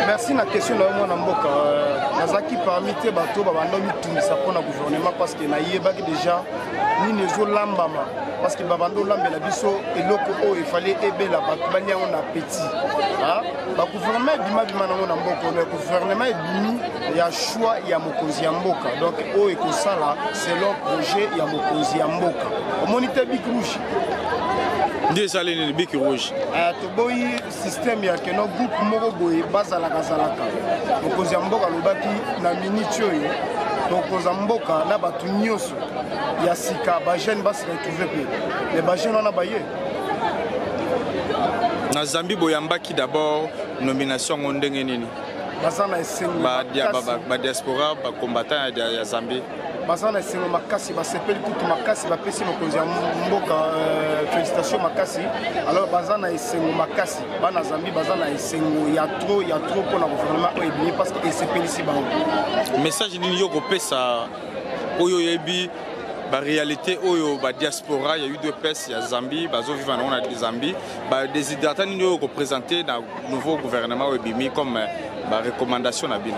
Merci na question na moi na mboka nazaki parmi te bato babanda mitumisa pona gouvernement parce que na yebaki déjà ni nezo lambama parce que babando lambela biso eloko o il fallait ebela bato banyango na petit ah ba gouvernement bima na mboka le gouvernement bimi ya choix ya mokonzi ya mboka donc o ekosala selon projet ya mokonzi ya mboka omonite bik rouge Ndiye sali ni biki rouge. To boyi système ya keno groupe moko boye bazala kazalaka. Mokonzi mboka lobaki na minute oyo. Donc mboka na batu nyoso ya sika ba jeune ba se retrouver pe. Les ba jeune on a baye. Na Zambie boyambaki d'abord nomination ngondenge nini? Bazana esengo. Ba diaspora ba combattant ya Zambie. Bazana esengo makasi ba sepeli kutu makasi ba pesi mokonzi mboka félicitations makasi alors bazana esengo makasi bana Zambie bazana esengo ya trop pour la gouvernement oyebi parce que sepeli si bango message nini yo kopesa oyo yebi ba réalité oyo ba diaspora ya UDPS ya Zambie bazo vivre na Zambie ba déshydratant nini yo représenter dans nouveau gouvernement oyebi comme ba recommandation na bino.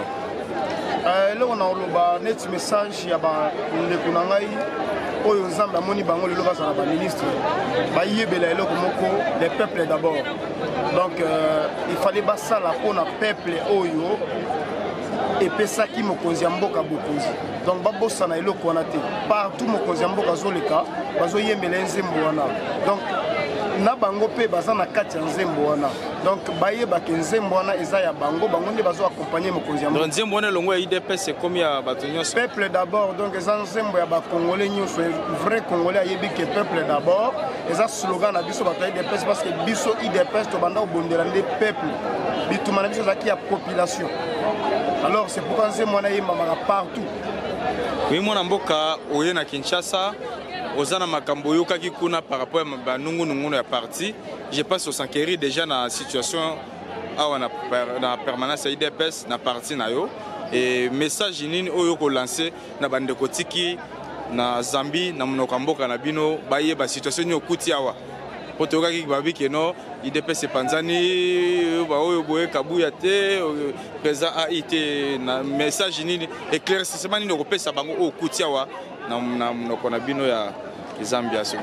Là on a le net message ya ba ndeko na ngai oyo nzambe amoni bango lelo bazala ba ministre ba yebela eloko moko les peuples d'abord donc il fallait basala pona peuple oyo epesaki mokonzi ya mboka bokonzi donc babosana eloko wana te partout mokonzi ya mboka azoleka bazoyembela nzembo wana donc na bango pe baza na kati ya nzembo wana donc bayebaki nzembo wana eza ya bango nde bazo accompagner mokonzi ya mboka nzembo wana longo ya IDPS comme ya bato nyonso peuple d'abord donc eza nzembo ya ba congolais nyonso vrai congolais ayebi que peuple d'abord eza slogan na biso bato ya IDPS parce que biso IDPS to banda obondela nde peuple bituma na biso zaki ya population alors c'est pourquoi nzembo wana yemamaka partout oui mwana mboka oye na Kinshasa Ozana makambo yokaki kuna par rapport à nungu ya parti je pense au s'enquérir déjà dans la situation na permanence ya IDPS na parti na yo et message nini oyo ko lancer na bande kotiki na Zambie na mnoka mboka na bino baye ba situation yo kuti awa potokaki babi keno IDPS panzani ba oyo boye kabuya te président AIT na message nini éclaircissement nini ko pesa bango o kuti awa na mnoka na bino ya Zambia so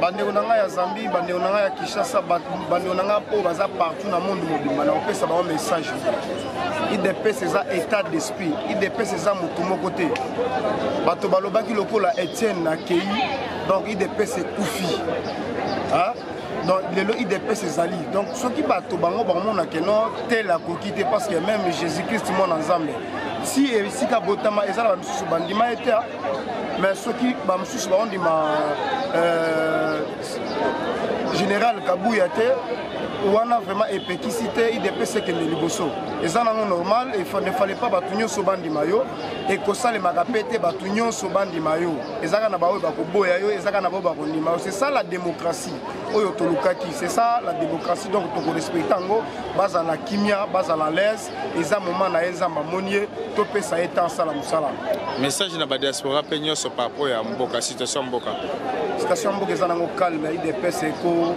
bande onanga ya Zambie bande onanga ya Kinshasa bande onanga po baza partout na monde mobimba na opesa ba message IDPS eza état d'esprit IDPS eza mutu moko te bato balobaki lokola Etienne na kei donc IDPS ekufi ah donc lelo IDPS ezali donc soki bato bango bamona ke non tel akoki te parce que même Jésus-Christ mon Nzambe si esika botama ezala bamisusu bandima ete mais ceux qui on dit général Kabouya on a vraiment épéquicité IDPS que les liboso et ça normal il ne fallait pas batunyo so bandi mayo et que ça les magapete batunyo so bandi mayo et ça na baoy bakoboya yo et ça na ba kondima c'est ça la démocratie oyo tolukaki c'est ça la démocratie donc to respecter ngo baza na kimia baza na l'aise et ça moment na enzamba monier to pesa état sala musala message na ba diaspora penyo so par rapport à mboka situation mboka mboka eza nango calme IDPS eko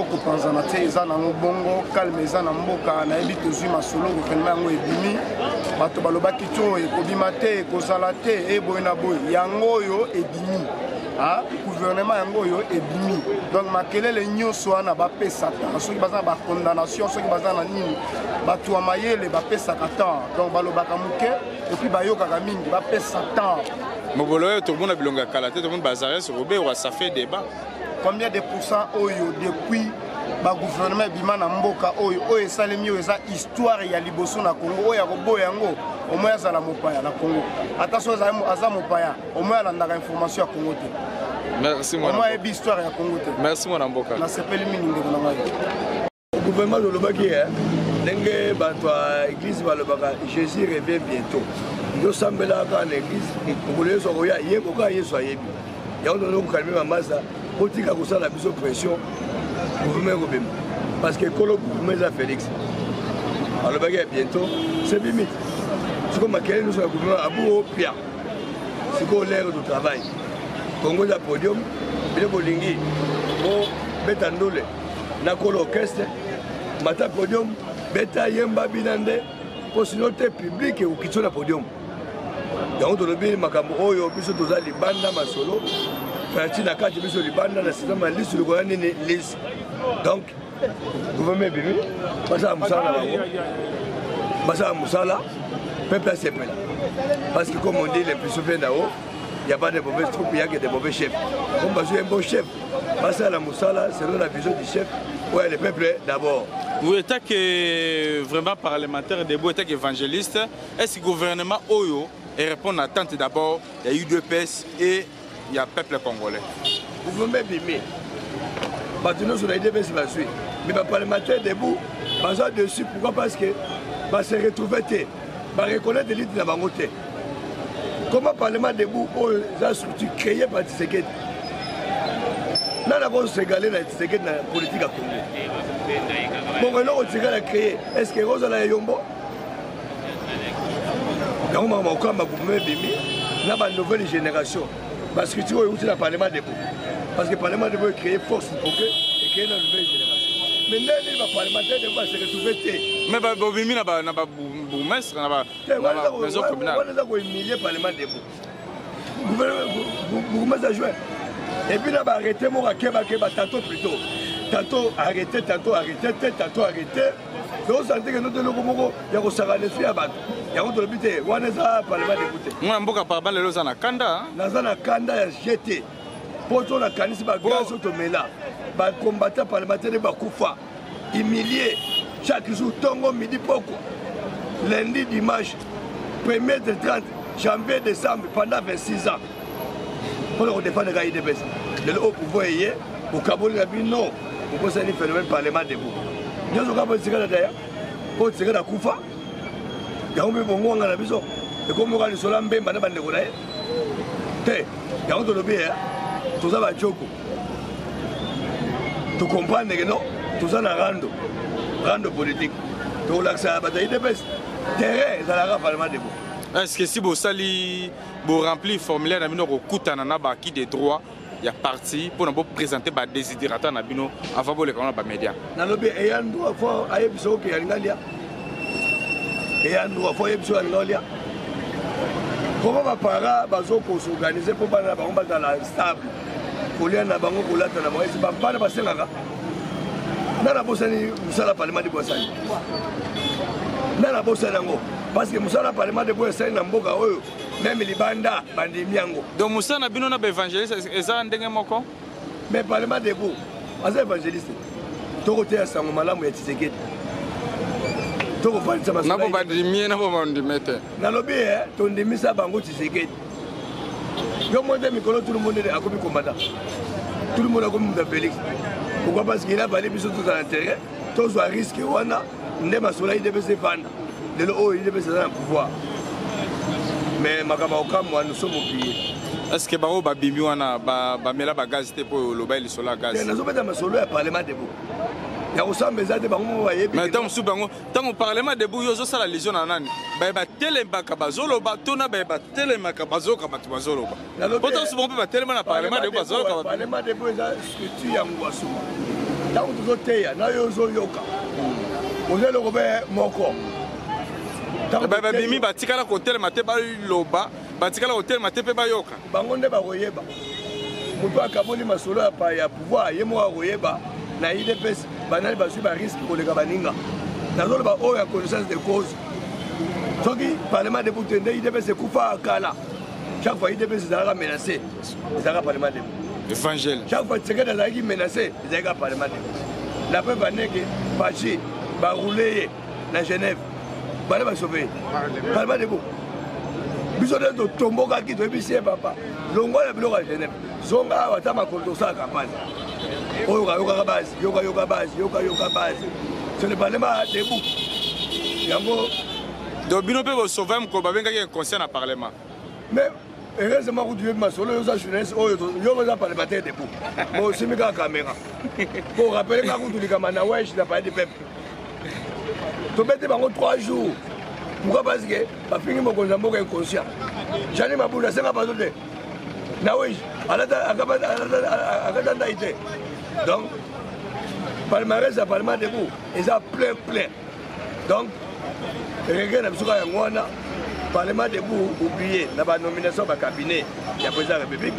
kopanza na te eza nango bongo calme eza na mboka na yebi tozwi masolo gouvernement yango ebimi bato balobaki to ekobima te ekozala te eboye na boye yango oyo ebimi gouvernement yango oyo ebimi donc makelele nyonso wana bapesaka soki baza na bacondamnation soki baza na nini bato ya mayele bapesaka temps donc balobaka moke epuis bayokaka mingi bapesa temps Mobolo tout le monde a bilonga kalaté, tout le monde bazaré sur Robert, ça fait débat. Combien de pourcents oyo depuis ba gouvernement bima na mboka oyo esalemi oyo eza histoire ya liboso na Congo oyo akoboya yango au moins azala mopaya na Congo. Attention aza mopaya au moins alandaka information ya Congo te. Merci mon. Au moins ebi histoire ya Congo te. Merci mon mboka. Na sepeli mingi ndeko na ngai. Gouvernement de lobaki ndenge bato ya église balobaka Jésus revient bientôt. Nous sommes là dans l'église, nous voulons dire que nous sommes là. Nous sommes calmer Mamaza, pour dire que nous avons la pression parce que le gouvernement Félix. Alors, bientôt, c'est limite. C'est comme nous sommes gouvernement à bout au pire. C'est comme l'air du travail. Congo a podium, il y a Betandole, Nakolo orchestre, Mata podium, beta yemba binande pour sinon te public ou qui sont na podium donc to lobi makambo oyo biso toza libanda masolo fati na kati biso libanda na sita ma liste le gouvernement ne liste donc gouvernement bimi basa musala bango basa musala peuple a semé là parce que comme on dit les plus souvent là-haut il n'y a pas de mauvaises troupes, il n'y a que des mauvais chefs. Comme parce qu'il y a un bon chef, parce que la Moussala, selon la vision du chef, ouais, le peuple d'abord. Vous êtes que vraiment parlementaire, debout, êtes évangéliste. Est-ce que le gouvernement Oyo répond à l'attente d'abord? Il y a eu deux PS et il y a le peuple congolais. Vous pouvez même bimer. Maintenant, sur les deux PS, va suivre. Mais le parlementaire debout, basé dessus, pourquoi? Parce que va se retrouver, va reconnaître l'élite de la bangote. Comment le Parlement debout, la structure créée par Tshisekedi? Nous avons ségalé dans la politique à Congo. Bon, maintenant, on a créé. Est-ce que Rosa a yombo? Nous avons une nouvelle génération. Parce que tu vois, c'est le Parlement debout. Parce que le Parlement debout est créé force pour créer une nouvelle génération. Maintenant, le parlementaire debout se retrouver. Mais Bobimi n'a pas bourgmestre, n'a pas maison communale. On a humilié le Parlement debout. Bourgmestre a joué. Et puis, on a arrêté mon Keba tantôt plutôt. Tantôt arrêté, tantôt arrêté, tantôt arrêté. Donc, on sentait que notre logo, il y a un saralesfi à battre. Il y a un autre bité. On a un Parlement debout. On a un peu de parlement, les gens à Kanda. Dans un Kanda, il y a jeté. Pour tout le canis, il y a un gaz automela. Les combattants parlementaires de Bakoufa, humiliés chaque jour, Tongo, midi, Poko, lundi, dimanche, 1er de 30, janvier, décembre, pendant 26 ans. Pour défendre les gars de Bess. Le haut pouvoir y est, au Kabul, il y a dit non, pour concerner le phénomène parlement debout. Nous avons un peu de d'ailleurs, pour tirer la Koufa, il y a un peu de bon à la maison. Et comme on a le solam, ben, madame, il y a un peu de bien, tout ça va choco. Tu comprends que non, tout ça n'a rando politique. Tu l'accès à la bataille de baisse. Terrain, ça n'a pas parlement debout. Est-ce que si vous sali, vous remplissez le formulaire, vous avez acquis des droits, il y a parti pour nous présenter des désidérateurs avant de les médias. Dans le pays, il y a un droit fort à Yébso qui est en Galia. Il y a un droit fort à Yébso en Galia. Comment ma para pour s'organiser pour pas dans la stable? Pour les gens qui ont été dans la c'est pas de passer là. Dans la bosse, nous sommes parlement de Bossani. Dans la bosse, parce que nous sommes parlement de Bossani, même les bandas, bandits miango. Donc, nous sommes évangélistes, et ça, on est moko? Mais parlement de Bossani, c'est évangéliste. Tout le monde est en malam et Tshisekedi. Tout le monde est en malam. Nous sommes en Tshisekedi. Tout le monde est comme combattant. Tout le monde est comme Félix. Pourquoi? Parce qu'il a parlé de tout à l'intérieur. Tout soit risque. On a il devait se vendre. Le haut, il devait se donner un pouvoir. Mais nous sommes au pays. Est-ce que Baro Babimi wana bamela bagaz te po loba ili sola gaz? Nous sommes dans le solo à parlement debout. Il y a aussi un besoin de bango. Mais tant au parlement debout, il y a aussi la légion en année. Bah télé bakabazolo, batona bah télé makabazo kabatubazolo. Pourtant souvent on peut tellement na parlement debout bazolo kabat. Parlement debout est structure ya ngwasu. Tant que vous teya na yozo yoka. On est le Robert Moko. Bah bimi batikala ko télé maté ba loba, batikala ko télé maté pe ba yoka. Bango nde ba royeba. Mutu akaboli masolo ya pouvoir yemo royeba. Na IDPS banali basu ba risque pour les gabaninga nazolo ba o ya connaissance de cause soki parlement de Boutende IDPS kufa kala chaque fois IDPS ezalaka menacé ezalaka parlement de évangile chaque fois Tshisekedi azalaki menacé ezalaka parlement de la preuve aneke Pachi ba rouler na Genève bale ba sauver parlement de biso de tomboka ki to bisie papa longola biloko ya Genève zonga wata makondo sa campagne. Yoka base. C'est le parlement debout. Donc, Bino peut sauver un combat avec un conseil dans le parlement. Mais, heureusement, vous devez m'assurer que vous avez parlementaire debout. Moi aussi, je suis la caméra. Pour rappeler que vous avez dit que pas de peuple. Tu peux 3 jours. Pourquoi? Parce que je suis inconscient. J'en ai ma boule, c'est ma passion. Donc, palmarès à parlement debout, ils ont plein. Donc, regret na biso ya ngwana Parlement debout oublié na ba nomination ba cabinet ya président de la République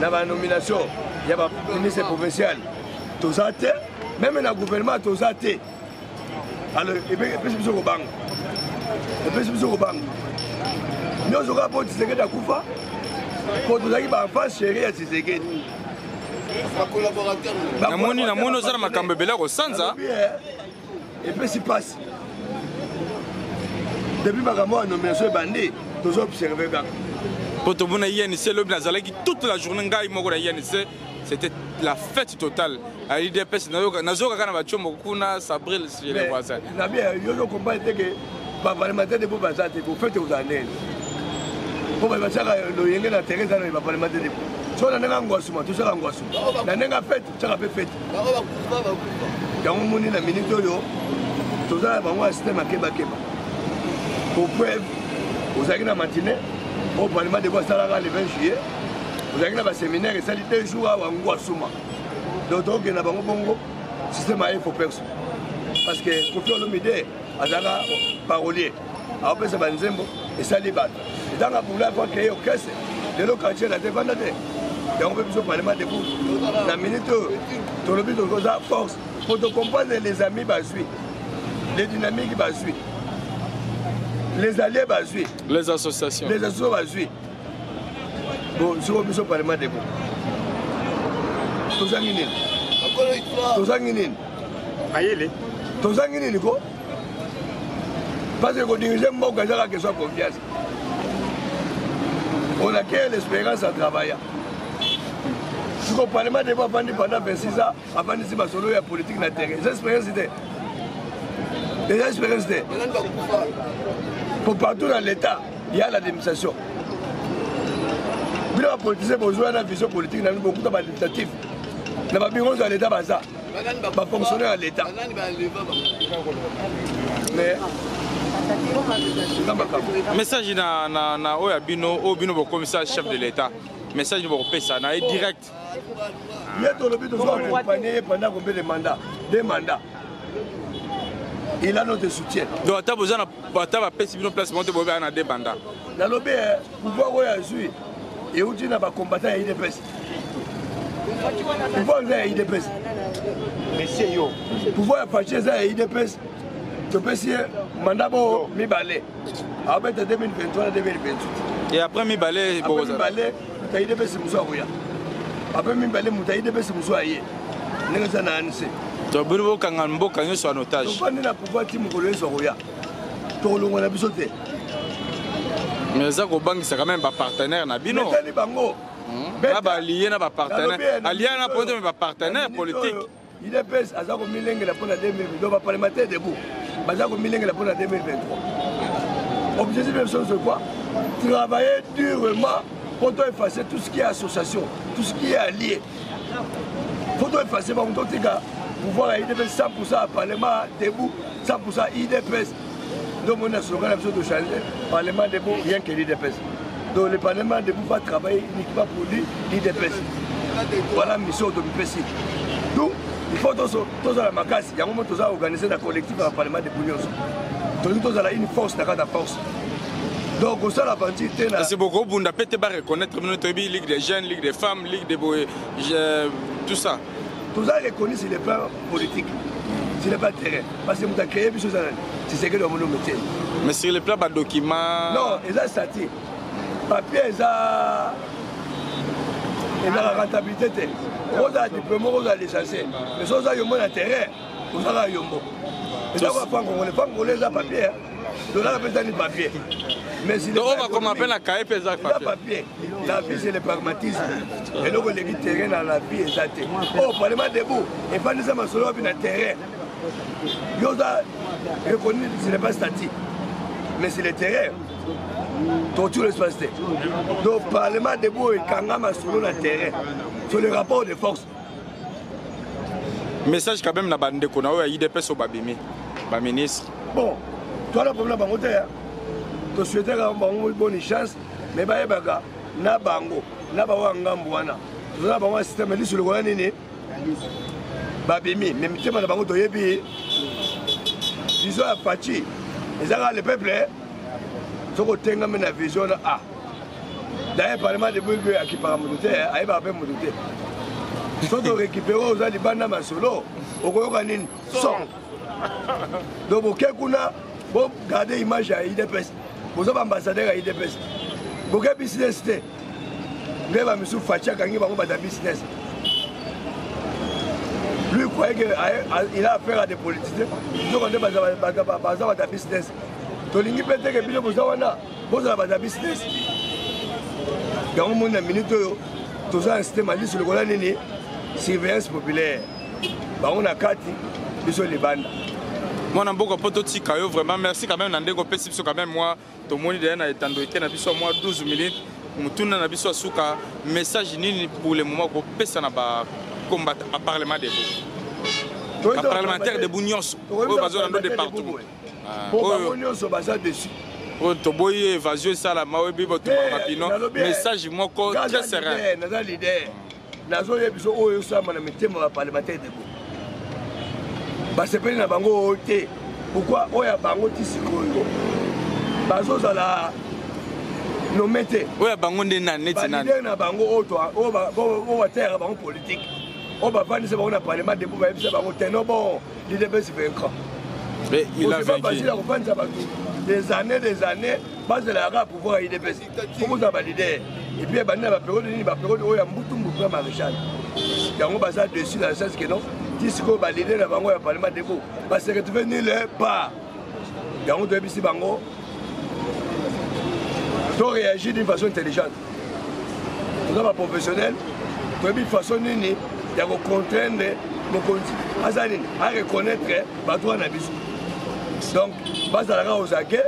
na ba nomination ya ba ministre provincial tozate même na gouvernement tozate alors et puis biso ko bang nous aura pas Tshisekedi akufa pour tozaki ba face chérie ya Tshisekedi namoni ozala makambo ebele kosanza et puis si passe depuis makambo ya nomination ebandi tozoobserve kaka po tobuna INC lobi nazalaki toute la journée ngai moko na INC c'était la fête totale à l'IDPS nazokaka na batiombo kuna Sabril chez les voisins na bien yo comprendre que ba parlementaire de bobaza te pour fête aux années pour ba saka loyenge na terrain na ba parlementaire de so na nga ngwasuma to saka ngwasuma na nga fête saka pe fête yango moni na minute oyo tozala bango système akeba pour preuve vous avez une matinée au Parlement de Boissalaga le 20 juillet vous avez un séminaire et ça dit 2 jours à Wangouasuma donc il y a un bon système à info perso parce que pour faire le midi à Zara parolier après ça va nous et ça les bat et dans la boule pour créer au caisse de nos quartiers la défense et on peut plus au Parlement de vous la minute tout le but de force pour te comprendre les amis basui les dynamiques basui les alliés basés, les associations basées. Bon, si on peut parler de vous. Tous en quoi parce que quand dirige mon gars qui soit confiance. On a créé l'espérance à travailler. Si on parle de vous pendant 26 ans, avant de se passer la politique na terre. Les expériences pour partout dans l'État, il y a l'administration. Il y a des politiciens qui ont une vision politique, il y a beaucoup d'administratifs. Il y a des bureaux dans l'État, il y a fonctionnaires dans l'État. Mais, message na oya bino commissaire chef de l'État. Message de ça na direct. Il y a tout le but de accompagner pendant combien de mandats? 2 mandats. Il a notre soutien. Donc, tu as besoin de place pour faire des mandats. Dans le pouvoir réagir et où tu n'as pas combattu à l'IDPS. Pouvoir à l'IDPS. Pouvoir fâcher à l'IDPS. Tu peux essayer mandat pour mi balai. Après 2023 2028. Et après mi balai, tu as l'IDPS Moussouya. Après mi balai, tu as l'IDPS Moussouya. N'est-ce pas annoncé? Tu as besoin de faire un otage. Tu as pouvoir de Moussouya. Tu as besoin de mais ça, c'est quand même un partenaire. Il y a un partenaire politique. Il est pèse à ça comme millennial pour la 2020. Donc, parlementaire debout. Baza comme millennial pour la 2023. Objectif de c'est quoi? Travailler durement pour effacer tout ce qui est association, tout ce qui est allié. Pour effacer, pour pouvoir à IDPS 100% à Parlement debout, 100% IDPS. Donc, on a besoin de changer. Parlement debout, rien que l'IDPS. Donc, le Parlement debout va travailler uniquement pour l'IDPS. Voilà la mission de l'IDPS. Donc, il faut tous à la macasse. Il y a un moment où on a organisé un collectif dans le Parlement de Bounios. Tous à une force, la force. Donc, on s'est la partie. C'est beaucoup, on a peut-être pas reconnaître la Ligue des jeunes, Ligue des femmes, Ligue des tout ça. Tout ça est reconnu sur le plan politique. Sur le plan terrain. Parce que nous avons créé des choses. C'est ce que nous avons métier. Mais sur le plan de documents. Non, ils ont stati. Papier, ils ont la rentabilité. Vous avez des diplômes, vous avez licencié. Mais si vous avez un terrain, vous avez un yombo. Et là, les femmes congolaises ont papier. Donc là, on a papier. Mais si on va comme appelle la CAE pesant papier. La vie, c'est le pragmatisme. Et là, on a le terrain dans la vie exacte. Oh, Parlement debout. Et pas nécessairement solo dans le terrain. Vous avez reconnu, ce n'est pas statique. Mais c'est le terrain. Torture l'espace. Donc, Parlement debout et Kangama solo dans le terrain. Sur le rapport de force. Message quand même, qu'on a eu IDPS au Babimi, le ministre. Bon, toi, le problème, tu souhaites une bonne chance, mais baga na bango, na bawa ngambwana. Tu as un système de sur le Rwanda, Babimi, même si tu as un bango, tu as vision ya Fachi ezaka le peuple soko tenga mena vision na a d'ailleurs parlement de Bouygues à qui par moto ayi ba pe moto te soto récupérer aux alibanda masolo okoyoka nini son donc boke kuna bo garder image ya IDPS bozo ba ambassadeur ya IDPS boke business te nde ba misu Fachi akangi bango bata business. Lui croyait qu'il a affaire à des politiciens. Donc on dit que c'est business. Donc il peut être que vous avez business. Dans le monde, minute, tout ça, un système a dit sur le Golan, surveillance populaire. On a 4, ils sont les bandes. Moi, je suis vraiment merci quand même. Quand même, moi, tout le monde est moi 12 minutes. Je suis un message pour le moment pour personne combat à parlement de vous. À parlementaire de Bougnos, au bazar dans le département. Pour Toboy évasion ça la mawe bibo tout rapidement. Message moi très serein. Naza leader. Nazo yebiso oyo sama na mitema parlementaire de vous. Ba sepeli na bango ote. Pourquoi oya bango tisikoyo? Bazo za la nomete. Oya bango ndena neti na. Ba na bango oto o ba terre bango politique. On va pas dire que le Parlement de Bouba bon, l'IDPS vaincra. Mais il a vaincu. Des années, base de la rap pour voir l'IDPS. Comment ça va l'idée? Et puis, il y a une période où il y a un maréchal. Il y a un bazar dessus dans le sens que non, si on va l'idée dans le Parlement de Bouba, parce que tu veux ni le pas. Il y a un de ici, Bango. Tu réagis d'une façon intelligente. Tu es professionnel, tu es d'une façon unie. Il y a contraindre à reconnaître Batoua Nabisu. Donc, Bazara Ozake,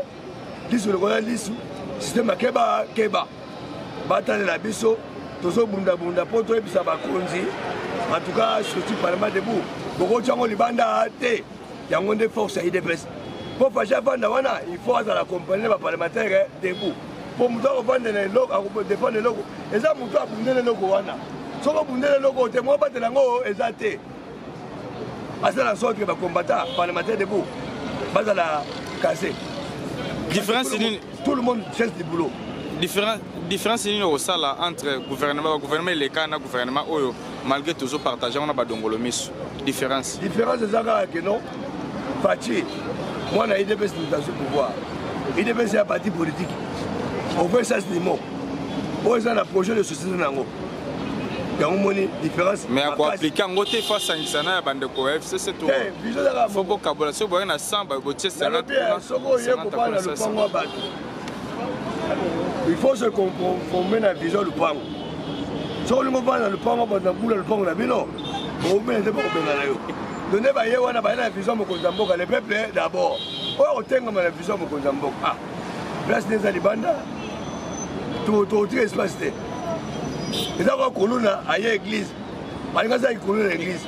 Lisu le Gola Lisu, système Keba, Batale la Biso, Tozo Bunda Poto et Bisaba Konzi, en tout cas, surtout Parlement debout. Boko Tchango Libanda Ate, il y a des forces à IDPS. Pour faire Vandawana, il faut accompagner les parlementaires debout. Pour nous défendre les locaux, et ça, nous avons les locaux. Si vous avez le côté, moi, je vais vous exalter. Parce que la sorte que les combattants parlementaires debout, je vais la casser. Tout le monde cherche du boulot. Différence entre le gouvernement et les cas de gouvernement, malgré toujours partager, on a des dongolomis. Différence. Différence, c'est que non. Fachi, moi, j'ai IDPS dans ce pouvoir. IDPS, c'est un parti politique. On fait ça, c'est des mots. On a un projet de société. Il y a une différence. Mais à quoi appliquer en côté face à une sana bande de FC c'est tout. Il faut beaucoup de si vous voyez un sang, il faut se conformer à la vision du pan. Si on ne va dans le pan, on va dans le pan, on a vu non. On va pas donner la vision de le peuple d'abord. On tient la vision de ah, place des alibanda, tout espace. Et ça va couler à l'église. Parce que ça coule à l'église.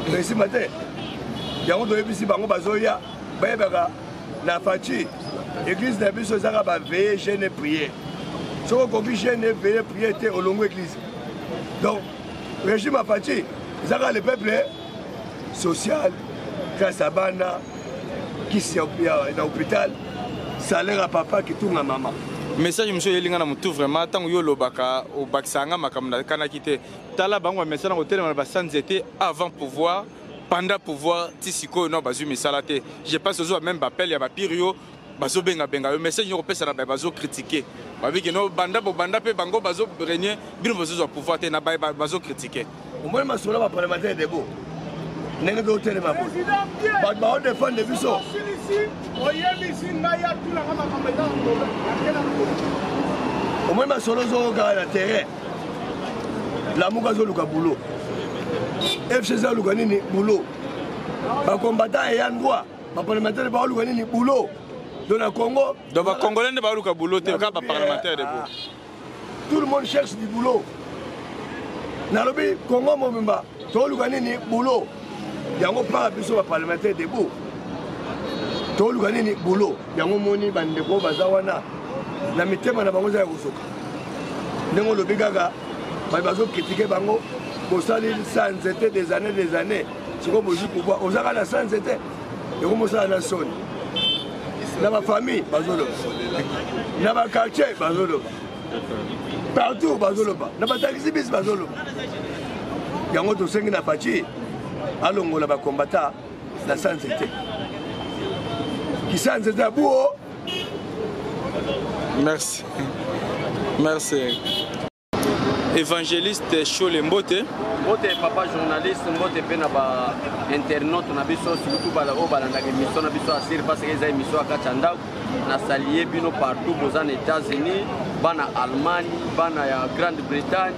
Mais ce matin, il y a un peu de bango bazoya, na Fachi. L'église n'a plus ça va veiller, gêner, prier. Si on compte gêner, veiller, prier, au long de l'église. Donc, le régime à Fachi, ça va le peuple social, grâce à Bana, qui est dans l'hôpital, salaire à papa qui tourne à maman. Message monsieur Elinga na mutu vraiment tant yo lobaka au baksanga makamna kana kité tala bango message na hotel na basanzete avant pouvoir pendant pouvoir tisiko no bazu misalate je pense aux même appel ya ba pirio bazo benga yo message yo pesa na bazo critiquer babi que no banda pe bango bazo régner bino bazo pouvoir te na bazo critiquer au moins masola ba parlementaire debo nenge do hotel ma ba ba on défend de biso au moins ma solo zo ga na terrain la muka zo luka boulot FCZ luka nini boulot ba combattant et androit ba parlementaire ba luka nini boulot dans le Congo donc ba congolais ne ba luka boulot te ka ba parlementaire de boulot tout le monde cherche du boulot na lobi Congo mobimba to luka nini boulot yango pa biso ba parlementaire de boulot to luka nini boulot yango moni bandeko bazawana na mitema na bango za kosoka ndenge lobi kaka bazo critiquer bango bosali sans été des années siko bozi pouvoir ozaka na sans été et comme ça na sonne na ma famille bazolo na ma quartier bazolo partout bazolo na ba taxi bis bazolo yango to sengi na fachi alongola ba combattant na santé qui santé tabou. Merci. Merci. Évangéliste Chole Mbote. Mbote papa journaliste Mbote pe na ba internaute na biso surtout bala o bala ndaka émission na biso asir parce que eza émission akachanda na salier bino partout aux États-Unis, bana Allemagne, bana ya Grande-Bretagne,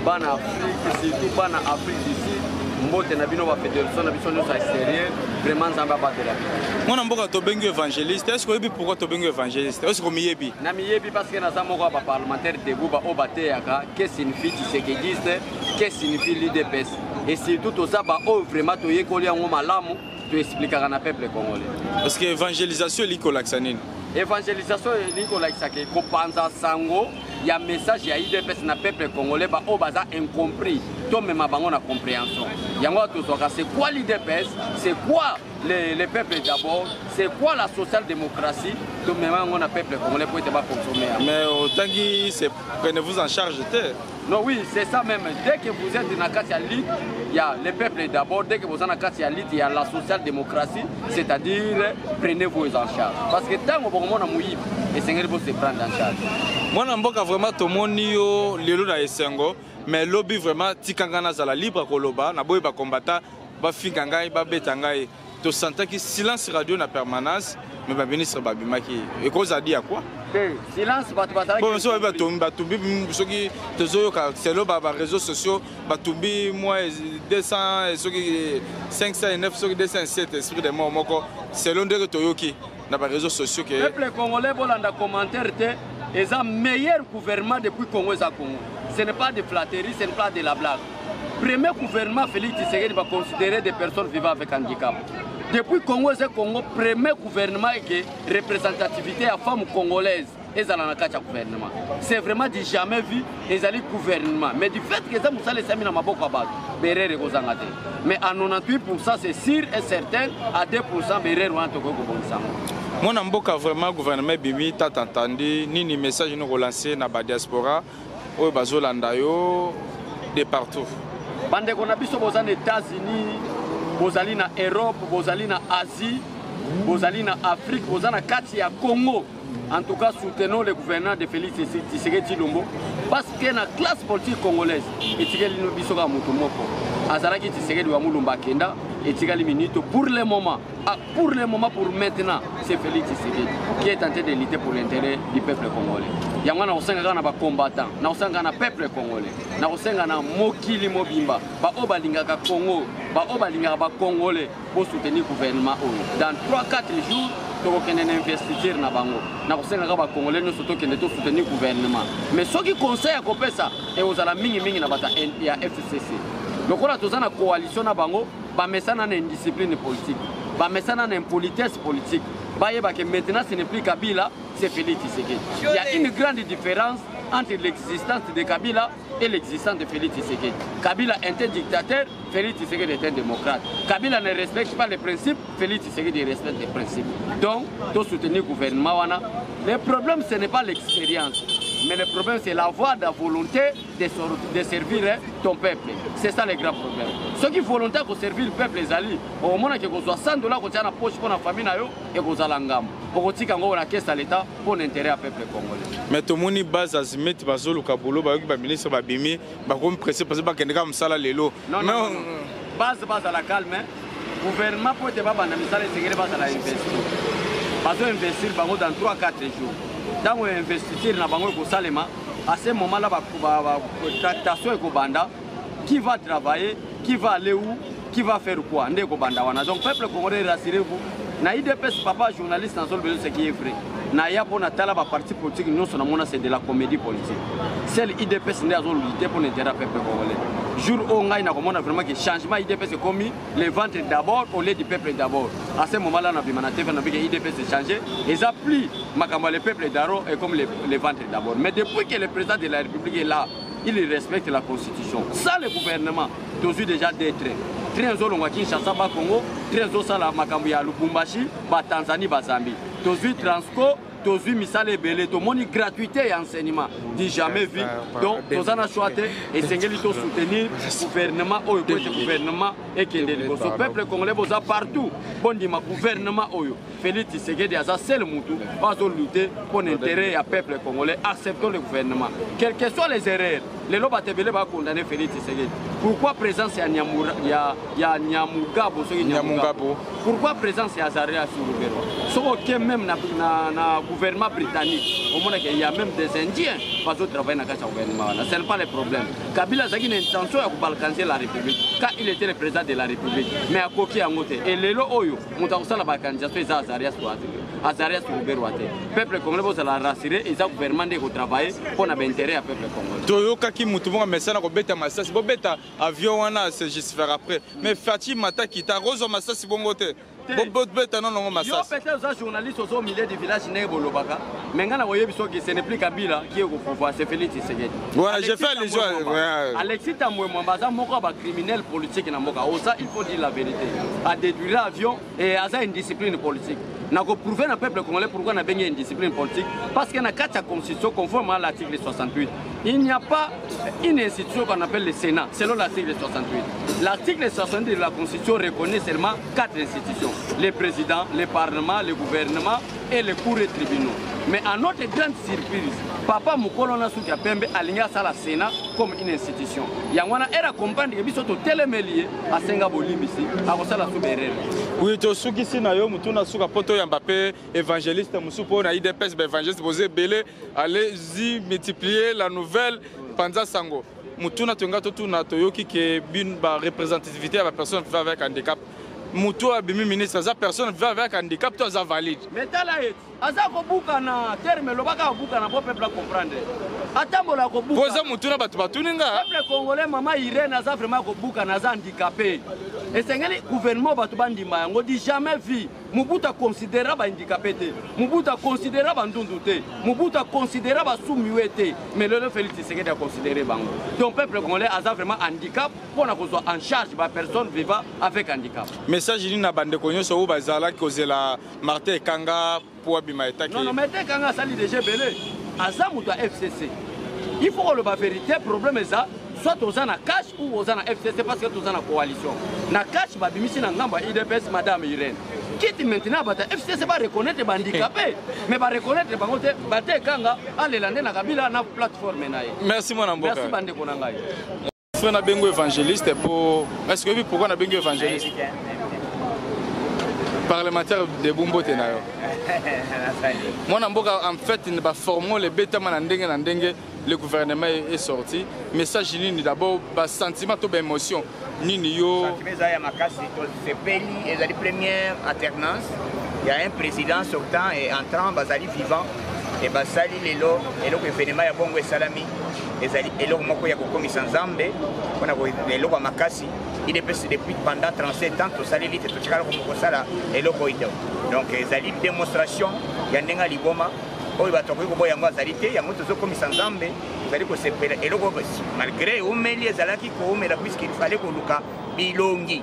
bana Afrique surtout bana Afrique du Sud. Mbote na bino ba fédération na biso no sa extérieur vraiment nzamba ba de la vie. Mon amboka to bengi évangéliste. Est-ce que vous pourquoi to bengi évangéliste? Est-ce que miyebi? Na miyebi parce que na za moko ba parlementaire debout ba obate yaka que signifie Tshisekedi, que signifie l'IDPS et surtout to ça ba o vraiment to yekoli yango malamu to expliquer na peuple congolais. Parce que évangélisation liko laksanine. Évangélisation liko laksake ko panza sango ya message ya IDPS na peuple congolais ba o baza incompris. To même bango na compréhension. Yango to soka c'est quoi l'IDPS? C'est quoi les peuples d'abord? C'est quoi la social-démocratie? To même on a peuple congolais pour être pas consommer. Mais autant que prenez-vous en charge de terre. Non, oui, c'est ça même. Dès que vous êtes dans la Katia Lite, il y a les peuples d'abord. Dès que vous êtes dans la Katia Lite, il y a la social-démocratie, c'est-à-dire prenez-vous en charge. Parce que tant que vous êtes mouillé, et Seigneur vous se prendre en charge. Moi, je suis vraiment tout le monde lelo na esengo, mais lobby vraiment tikangana za la libre koloba, na boy ba combattant, ba fingangai, ba betangai. Tu sens que silence radio na permanence, mais le ministre Babimaki. Et cause a dit à quoi? Silence, bon, ça va tomber, c'est le réseaux sociaux, batumbi, moi, 200, 500 et 900, 207, esprit de moi, c'est l'un des Toyoki, dans les réseaux sociaux. Le peuple congolais, dans les commentaires, est le meilleur gouvernement depuis Congo et Congo. Ce n'est pas de flatterie, ce n'est pas de la blague. Premier gouvernement, Félix Tshisekedi va considérer des personnes vivant avec handicap. Depuis Congo et Congo, premier gouvernement est représentativité à femmes congolaises. Gouvernement. C'est vraiment du jamais vu les gouvernement. Mais du fait que ça nous a laissé dans ma boîte à base, mais à 98% c'est sûr et certain, à 2% Bérer ou Antoko Gobonsango. Mon amboka vraiment gouvernement Bibi t'a entendu ni message nous relancer dans la diaspora au Bazolandayo de partout. Bande qu'on a biso aux États-Unis, bozali na Europe, bozali na Asie, bozali na Afrique, bozali na kati ya Congo. En tout cas, soutenons le gouvernement de Félix Tshisekedi Tshilombo parce que la classe politique congolaise est pour le moment, pour maintenant, c'est Félix Tshisekedi qui est tenté de lutter pour l'intérêt du peuple congolais. Il y a un combattant, il y a un peuple congolais, il y a un mokili mobimba, il y a un Congo, il y a un Congolais pour soutenir le gouvernement. Dans 3-4 jours, il y a un investisseur na bango na kosenga ba congolais no soto kende to soutenir gouvernement mais ce qui conseille à kopesa et aux ala mingi na bata ya FCC lokola tozana coalition na bango ba mesana na indiscipline politique ba mesana na impolitesse politique ba yeba que maintenant ce n'est plus Kabila c'est Félix Tshisekedi. Il y a une grande différence entre l'existence de Kabila et l'existence de Félix Tshisekedi. Kabila est un dictateur, Félix Tshisekedi est un démocrate. Kabila ne respecte pas les principes, Félix Tshisekedi respecte les principes. Donc, tout soutenir le gouvernement. Le problème, ce n'est pas l'expérience, mais le problème, c'est l'avoir de la volonté de servir ton peuple. C'est ça le grand problème. Ceux qui sont volontaires pour servir le peuple, les alliés, au moment que vous avez 100 $ que tu as dans la poche pour la famille, et vous avez l'engam. Pour que tu aies la caisse à l'État pour l'intérêt du peuple congolais. Mais tout le monde est basé à Zimit, Bazolo, Kabolo, le ministre Babimi, Bakom pressé parce que Kendra Msala Lelo. Non, base à la calme. Le gouvernement peut être pas dans le base à la investir. Parce que investir dans 3-4 jours. Dans l'investisseur dans le Salema, à ce moment-là, la tractation est Kobanda. Qui va travailler, qui va aller où, qui va faire quoi. Donc, peuple congolais, rassurez-vous. Na IDPS, papa journaliste, dans le ce qui est vrai. Na ya pour Natala, parti politique, nous sommes c'est de la comédie politique. Celle IDPS n'est pas lutter pour l'intérêt du peuple congolais. Jour où on a vraiment que changement IDPS est commis, les ventes d'abord au lieu du peuple d'abord. À ce moment-là, on a vu que IDPS est changé. Et ça plie, le peuple d'abord est comme les ventes d'abord. Mais depuis que le président de la République est là, il respecte la Constitution. Ça, le gouvernement, toujours déjà d'être. train ezolongwa Kinshasa ba Congo, train ezosala makambo ya Lubumbashi ba Tanzanie ba Zambie. Tozwi Transco, tozwi misala ebele, tomoni gratuité ya enseignement di jamais vu. Donc tozana choite esengeli to soutenir gouvernement oyo ko gouvernement ekende liboso peuple congolais boza partout bondima gouvernement oyo Félix Tshisekedi aza seul mutu bazo lutter pour l'intérêt ya peuple congolais. Acceptons le gouvernement quelles que soient les erreurs. Les lois batebele ba condamner Félix Tshisekedi. Pourquoi présence ya Nyamugabo pourquoi présence ya Azaria Surubero so que même na gouvernement britannique au monde qu'il y a même des Indiens qui travaillent dans le gouvernement. Ce n'est pas le problème. Kabila a une intention de balkaniser la République quand il était le président de la République. Mais à Koki à Moté et les lois oyo montaousa la balkanisation c'est Azaria Surubero. Peuple congolais va la rassurer et le gouvernement de travailler pour l'intérêt du peuple congolais. Toyoka qui mutumonga message ko beta masasi bo beta avion wana c'est juste faire après mais Fati Mata qui ta rose masasi bongote bo beta non non masasi yo peut-être aux journalistes au milieu du village né bolobaka mais ngana voyez biso que ce n'est plus Kabila qui est au pouvoir c'est Félix Tshisekedi. Voilà j'ai fait les joies Alexis Tambwe Mwamba moko ba criminel politique na moka ça il faut dire la vérité a détruire l'avion et a une discipline politique. N'a pas prouvé le peuple congolais pourquoi on a besoin d'une discipline politique parce qu'il y a une constitution conforme à l'article 68. Il n'y a pas une institution qu'on appelle le Sénat selon l'article 68. L'article 68 de la constitution reconnaît seulement 4 institutions. Le président, le parlement, le gouvernement et les cours et tribunaux. Mais à notre grande surprise, Papa Mukolo Nasuka Pembe aligna ça la Sénat comme une institution. Yangwana era comprendre que bisoto telemelié à Senga Bolimbisi à Mosala Souberere. Oui, to suki sina yo mutuna suka poto ya Mbappé évangéliste musupo na IDPS évangéliste posé belé allez-y multiplier la nouvelle Panza Sango. Mutuna tonga totuna toyoki ke bin ba représentativité à la personne vivant avec handicap. Mutu abimi ministre za personne vivant avec handicap to za valide. Mais tala et azako buka na terme lobaka buka na bo peuple comprendre. Atambola ko buka. Poza mutuna batu batuninga. Peuple congolais mama Irène aza vraiment ko buka na za handicapé. Et c'est que gouvernement batu bandima yango dit jamais vu Mobutu considéra ba handicapé te. Mobutu considéra ba ndundu te. Mobutu considéra ba soumiwe te. Mais le Félix Tshisekedi a considéré bango. Donc peuple congolais a vraiment handicap pour na ko soit en charge ba personne vivant avec handicap. Message ni na bande konyo so u bazala kozela Martin Kanga pour abima etaki. Non Martin Kanga sali déjà belé. Azamuto FCC. Il faut que la vérité problème est ça. Soit aux ana cash ou aux ana FCC parce que tous ana coalition. Na cash ba bimisi na ngamba IDPS madame Irène. Quitte maintenant bata FCC va reconnaître ba handicapé mais va reconnaître bango te bate Kanga aller lander na Kabila na plateforme naye. Merci mon amboka. Merci bande konangai. Frère na bengo évangéliste pour est-ce que pourquoi na bengo évangéliste? Parlementaire de Bumbote na yo. Mon amboka en fait il va former les bêta manandenge nandenge. Le gouvernement est sorti. Message ni d'abord bas sentiment ou émotion ni yo. C'est la première alternance. Il y a un président sortant et entrant, Bazali vivant et Basali lelo et le gouvernement ya bongo salami et le moko ya kokomi sanzambe on a lelo makasi il est depuis pendant 37 ans tout sali lite tout chikala ko sala et le koito. Donc ezali démonstration ya ndenga liboma oyo batokoki koboya yango azali te yango tozokomisa nzambe ezali kosepela eloko malgré omeli ezalaki koomela puisqu'il fallait koluka bilongi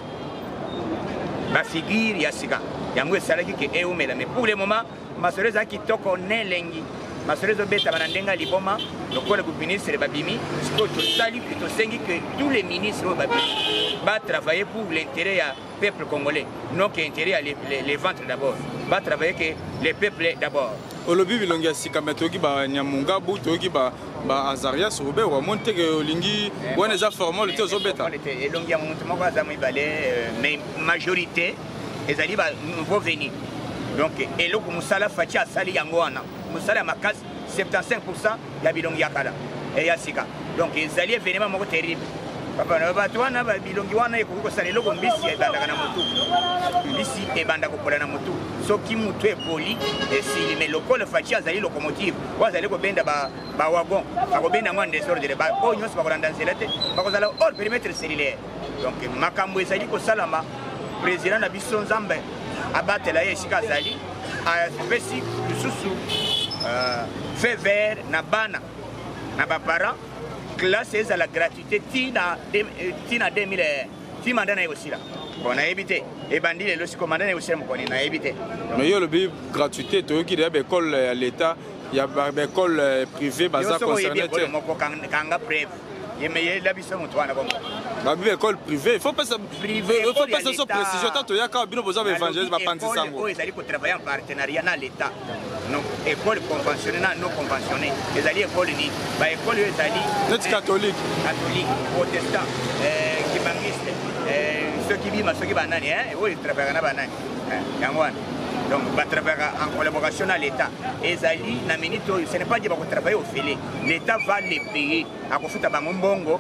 bafigure ya sika yango esalaki ke eomela mais pour le moment masolo ezalaki kitoko nelengi masolo ezobeta bana ndenga liboma lokola ministre babimi sikoyo tosali ke tosengi que tous les ministres oyo babimi va travailler pour l'intérêt ya peuple congolais non que intérêt à les ventres d'abord va travailler que les peuples d'abord. Olobi bilongi ya sika metoki ba Nyamungabu toki ba Azaria Surube wa monte ke olingi wana za formal te ozobeta. Elongi ya monte moko azamu ibale mais majorité ezali ba nouveau venu. Donc eloko musala fati asali yango wana. Musala makasi 75% ya bilongi ya kala et ya sika. Donc ezali événement moko terrible. Papa na bato wana ba bilongi wana eko sala eloko mbisi ebanda na motu. Mbisi ebanda ko pola na motu. Soki mutu epoli esili mais lokole fati azali locomotive wazali ko benda ba wagon ko benda ngwa ndesordre ba o nyos ba ko landanzela te ba ko zala hors périmètre cellulaire. Donc makambo ezali ko salama président na biso nzambe abatela ye sika azali a spécifique susu fait vert na bana na ba parents classe à la gratuité tina 2000 ti mandat na aussi là bon a évité et bandi les aussi commandant aussi mon connaît na évité mais yo le bi gratuité to qui des école à l'état il y a des écoles privées bazar concerné mon kanga preuve mais la biso mon toi na comme ba bi école privée il faut pas ça privé il faut pas ça sur précision tant to ya ka bino besoin évangéliste ba panti sango ils allaient travailler en partenariat dans l'état non école conventionnée non conventionnée ils allaient école ni ba école ils allaient catholique protestant kimangiste ceux qui vivent ceux qui banani hein oui ils travaillent na banani yangwana donc va travailler en collaboration avec l'État. Et Zali, ce n'est pas dire qu'on travaille au filet. L'État va les payer. À cause de Mbongo,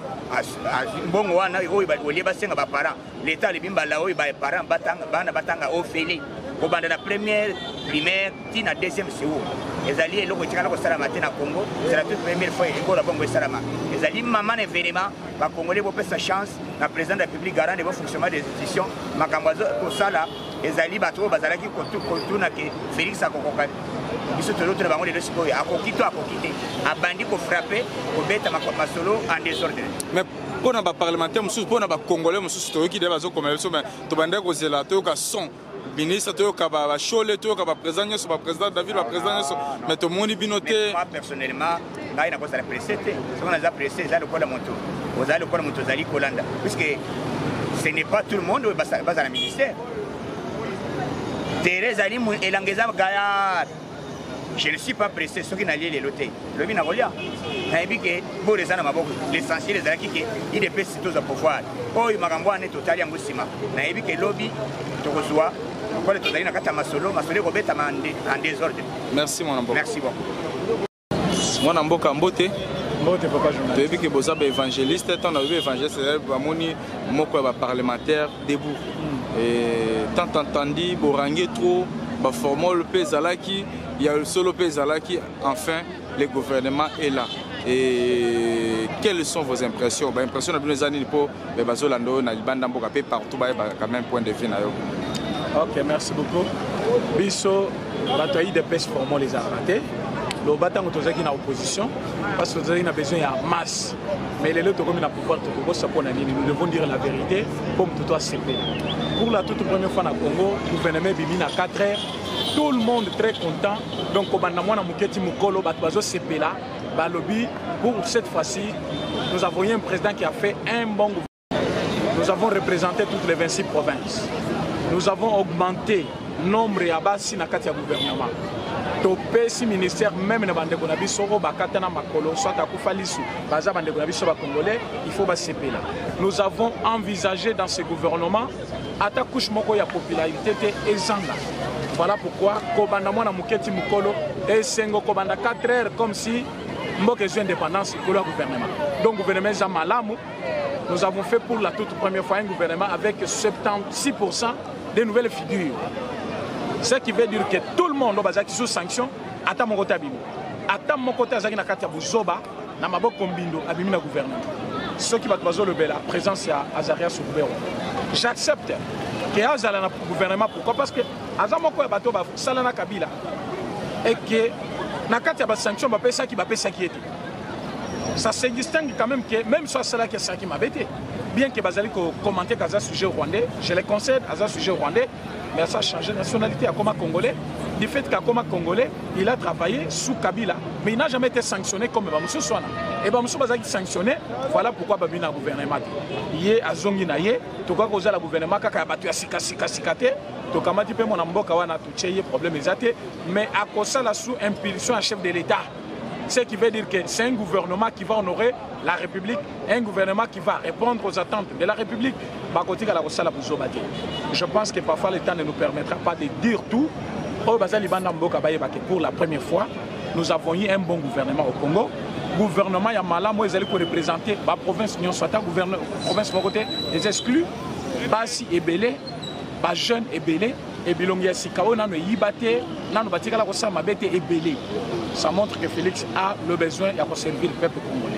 l'État les bimba là où les parents batanga au filet. Au bas de la première primaire, la deuxième c'est où. Les alliés, le Congo, c'est la toute première fois que le Congo Salama. Les alliés, maman événement, les Congolais vont sa chance, la présidente de la République garant le fonctionnement des institutions, Makambazo, pour ça là, les alliés, Bato, Bazalaki, Kotouna, Félix Akokoka. Ils sont tous les bancs de l'Osiko, à Kokito, à Kokité, à Bandi, pour frapper, pour mettre ma solo en désordre. Mais pour les parlementaires, pour les Congolais, qui doivent comme elles sont, tu vas dire que c'est la théorie son. Ministre Toyokaba Chole Toyokaba président David va président mais tout le monde binoté moi personnellement là il n'a pas ça pressé ce qu'on a pressé ça le quoi la moto vous avez le quoi la moto Zali Kolanda puisque ce n'est pas tout le monde qui va dans le ministère Thérèse Ali et Langeza Gaya je ne suis pas pressé ceux qui n'allaient les loter le vin à Golia n'a dit que pour les gens l'essentiel des qui il dépêche tous au pouvoir oh il m'a renvoyé totalement en Goussima n'a dit que lobby te reçoit. Merci mon ambo. Merci beaucoup. Mon ambo Kambote. Mbote papa Jean. Tu as vu que vous avez évangéliste, tant on a vu évangéliste, c'est moko parlementaire debout. Et tant entendu, Borangé trop, formol Pezalaki, il y a le solo Pezalaki, enfin le gouvernement est là. Et quelles sont vos impressions? Impression de nos années pour les Bazolando, Nalibanda Mboka, partout, quand même point de vue. Ok, merci beaucoup. Bisso, bataille de pêche formant les arrêtés. Le bâtiment est en opposition parce que nous avons besoin de masse. Mais les autres, comme il a pouvoir, nous devons dire la vérité comme tout CP. Pour la toute première fois dans le Congo, le gouvernement est à 4 heures. Tout le monde est très content. Donc, pour cette fois-ci, nous avons eu un président qui a fait un bon gouvernement. Nous avons représenté toutes les 26 provinces. Nous avons augmenté le nombre de Abassi dans le gouvernement. Topé si ministère même na bande konabi soro bakatana makolo soit à Koufalisou baza bande konabi so ba congolais il faut ba CP là. Nous avons envisagé dans ce gouvernement ata couche moko ya popularité te ezanga. Voilà pourquoi kobanda mwana muketi mukolo et sengo kobanda 4 heures comme si mboka est indépendance pour le gouvernement. Donc gouvernement za malamu. Nous avons fait pour la toute première fois un gouvernement avec 76% de nouvelles figures. Ce qui veut dire que tout le monde qui sous sanction attend mon côté abimi. Attend mon côté azaki na kati ya buzoba na maboko kombindo abimi na gouvernement. Ce qui va bazo le la présence ya Azaria Soubero. J'accepte que Azala na gouvernement pourquoi parce que azamoko ya bato ba sala na Kabila et que na kati ya ba sanction ba pesa qui était. Ça se distingue quand même que même soit cela qui est ça qui m'a bêté. Bien que Bazali commenter qu'à un sujet rwandais, je le concède à un sujet rwandais, mais ça a changé de nationalité à Koma Congolais. Du fait qu'à Koma Congolais, il a travaillé sous Kabila, mais il n'a jamais été sanctionné comme Bamoussou Swana. Et Bamoussou Bazali sanctionné, voilà pourquoi Babina a gouvernement. Il est à Zonginaye, tout cas cause la gouvernement qui a battu à Sikate, tout cas m'a dit que mon amboka wana touché problème exacté, mais à cause de la sous impulsion à chef de l'État. Ce qui veut dire que c'est un gouvernement qui va honorer la République, un gouvernement qui va répondre aux attentes de la République. Je pense que parfois le temps ne nous permettra pas de dire tout. Pour la première fois, nous avons eu un bon gouvernement au Congo. Le gouvernement Yamala, moi, ils pour représenter la province, province des exclus, Bassi et Belé, Bas jeunes et Belé. Et bilongia sikao nano yibate nano batika la kosa mabete et belé. Ça montre que Félix a le besoin de servir le peuple congolais.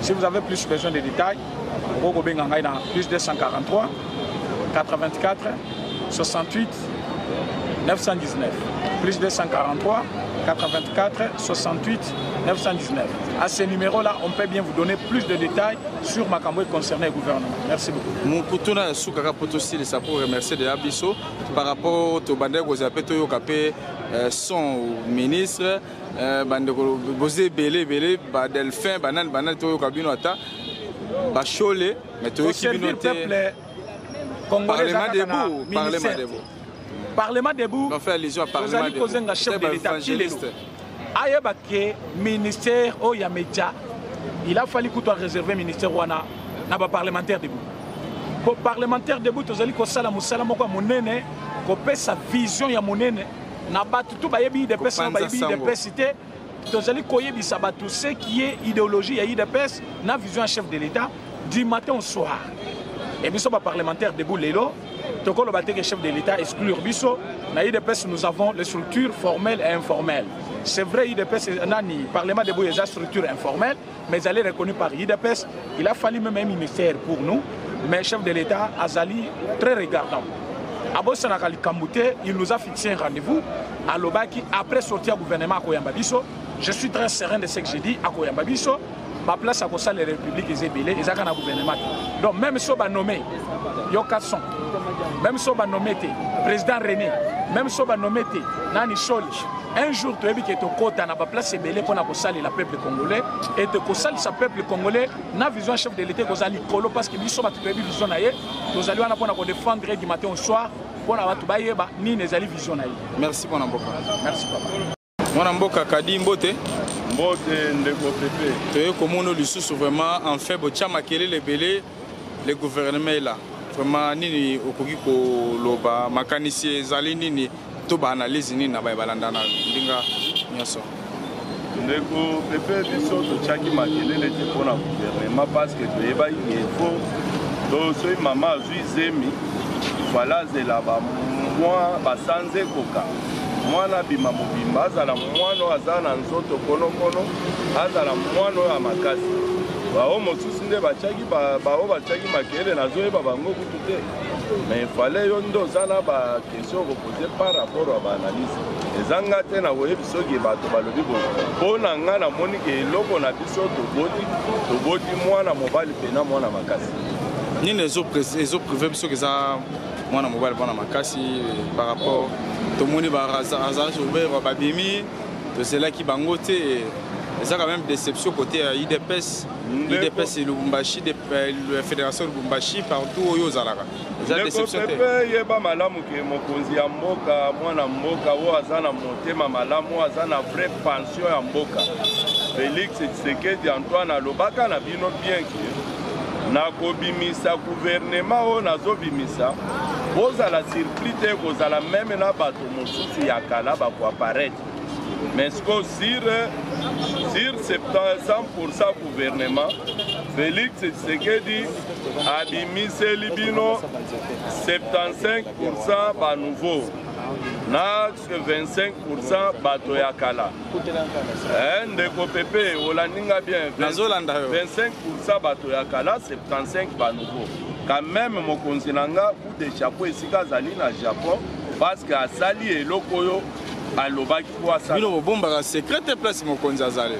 Si vous avez plus besoin de détails, Rogo Bengangaï dans plus 243 84 68 919. plus 243 84 68 919. À ce numéro-là, on peut bien vous donner plus de détails sur Makambo concernant le gouvernement. Merci beaucoup. Mon couteau soukaka potosili ça pour remercier de Abisso par rapport au bandé que vous avez tout capé son ministre bandé bosé belé delphin banane tout cabino ata ba cholé mais tout qui binoté parlement debout Parlement debout. On fait allusion à Parlement debout. Vous allez chef de l'État. Ayeba ke ministère au Yameja, il a fallu que tu réservé ministère wana na ba parlementaire debout. Pour parlementaire debout, vous allez ko sala musala moko monene, ko pe sa vision ya monene na ba tout ba yebi de personnes ba yebi de persité. Vous allez ko yebi sa ba tout ce qui est idéologie ya de pers na vision chef de l'État du matin au soir. Et bien, les parlementaires debout, le chef de l'État exclure Bisso. Nous avons les structures formelles et informelles. C'est vrai, IDPS, le Parlement debout est une structure informelle, mais elle est reconnue par IDPS. Il a fallu même un ministère pour nous, mais le chef de l'État, Azali, très regardant. Il nous a fixé un rendez-vous à Lobaki après sortir du gouvernement à Koyamba Bisso. Je suis très serein de ce que j'ai dit à Koyamba Bisso. Ma place à Kossa, les républiques, les ébélés, ils ont un gouvernement. Donc, même si on a nommé Yokatson, même si on a nommé président René, même si on a nommé Nani Choli, un jour, tu as vu que tu as une place ébélée pour le peuple congolais, et tu as le peuple congolais, na vision chef de l'État, parce que nous sommes une vision, nous allons défendre du matin au soir, pour ni les vision. Merci, mon amboka. Merci, papa. Mon amboka, Kadi Mbote. Comment nous sommes vraiment en fait le gouvernement est là. Vraiment, nini okokiko loba makanisi zali nini to ba analyse nini na ba balanda na ndinga nyoso. Ndeko pepe biso to chaki makelele te pona gouvernement parce que to yeba il faut do so mama zui zemi voilà zela ba moi ba sanze koka. Mwana bima mobimba azala mwana aza na nzoto konokono azala mwana ya makasi bao mosusu nde bachaki bao bachaki makele nazoyeba bango kutu te mais fallait yo ndo zana ba question reposée par rapport à ba analyse ezanga te na boyebi soki bato balobi bo pona nga na moni ke eloko na biso toboti mwana mobali pena mwana makasi nini ezo privé biso keza mwana mobali mwana makasi par rapport tout le monde va ouvert babimi de cela qui bangote ça quand même déception côté IDPS et Lubumbashi la fédération de Lubumbashi partout aux Zalaka ça déception te yeba malamu ke mokonzi ya mboka mwana mboka wo azana motema malamu azana vraie pension ya mboka Félix Tshisekedi Antoine alobaka na bino bien que na kobimisa gouvernement o nazobimisa bozala surpris te kozala même na bato mosusu ya kala bakoapparaître mais sur 100% gouvernement Félix Tshisekedi abimiseli bino 75% ba nouveau na 25% bato ya kala ndeko pepe olandinga bien 25% bato ya kala 75 ba nouveau quand même mokonzi nanga coup de chapeau esika azali na Japon parce que asali eloko oyo alobaki po asali bino bombaka secret te place mokonzi azali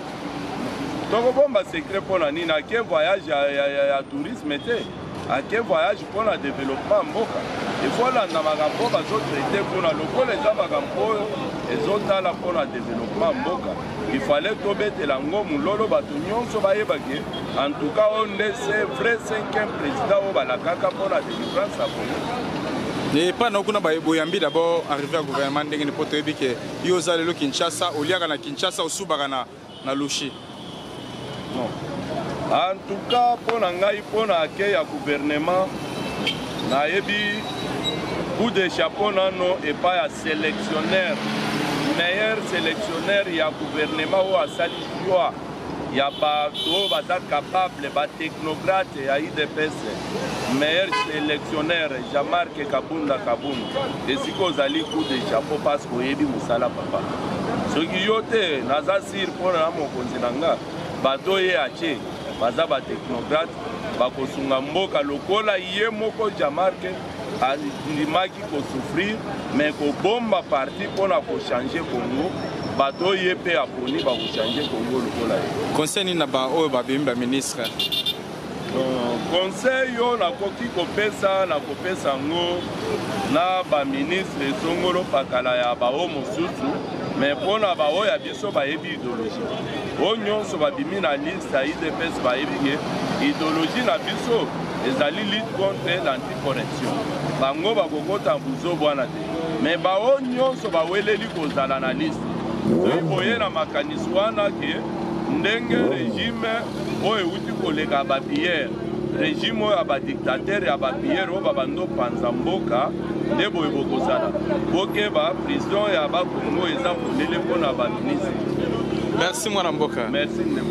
tokobomba secret mpona nini ake voyage ya tourisme te ake voyage mpona développement mboka efolanda makambo bazotraite mpona lokola eza makambo oyo ezotala mpona développement mboka ifale tobetela ngo mulolo bato nyonso bayebake en tout cas on est vrai 5e président oyo balakaka mpona délivrance ya Congo. Et pas non kuna boyambi d'abord arrivé au gouvernement ndenge ni poto ebike yo zalelo Kinshasa oliaka na Kinshasa osubaka na Lushi. Non. En tout cas mpona ngai mpona ake ya gouvernement nayebi coup de chapeau nano epai ya sélectionnaire meilleur sélectionnaire ya gouvernement oyo asali choix ya bato oyo baza capable batechnocrate ya IDPS meilleur sélectionnaire Jean-Marc Kabunda esika ozali coup de chapeau parce que oyebi mosala papa soki yo te naza sire mpona na mokonzi na nga bato ye ache baza batechnocrate bakosunga mboka lokola ye moko Jean-Marc andimaki kosouffrir mais kobomba parti mpona kochange Congo bato ye mpe aponi bakochange Congo lokola ye. Conseil nini na baoyo babimi baministre? Conseil yo nakoki kopesa ngo na baministre esongolo pakala ya bao mosusu mais mpona bao ya biso bayebi idéologie oyo nyonso babimi na liste ya IDPS bayebi ke idéologie na biso ezali lutte contre l'anticorruption bango bakokota buzobu wana te mais bao nyonso baweleli kozala na liste soki boye na makanisi wana ke ndenge régime oyo euti koleka bapiyere régime oyo ya badictatere ya bapiyere oyo babando panza mboka nde boye bokozala bokeba prison ya bakongo eza monene mpona baministre. Merci mwana mboka. Merci ndeko.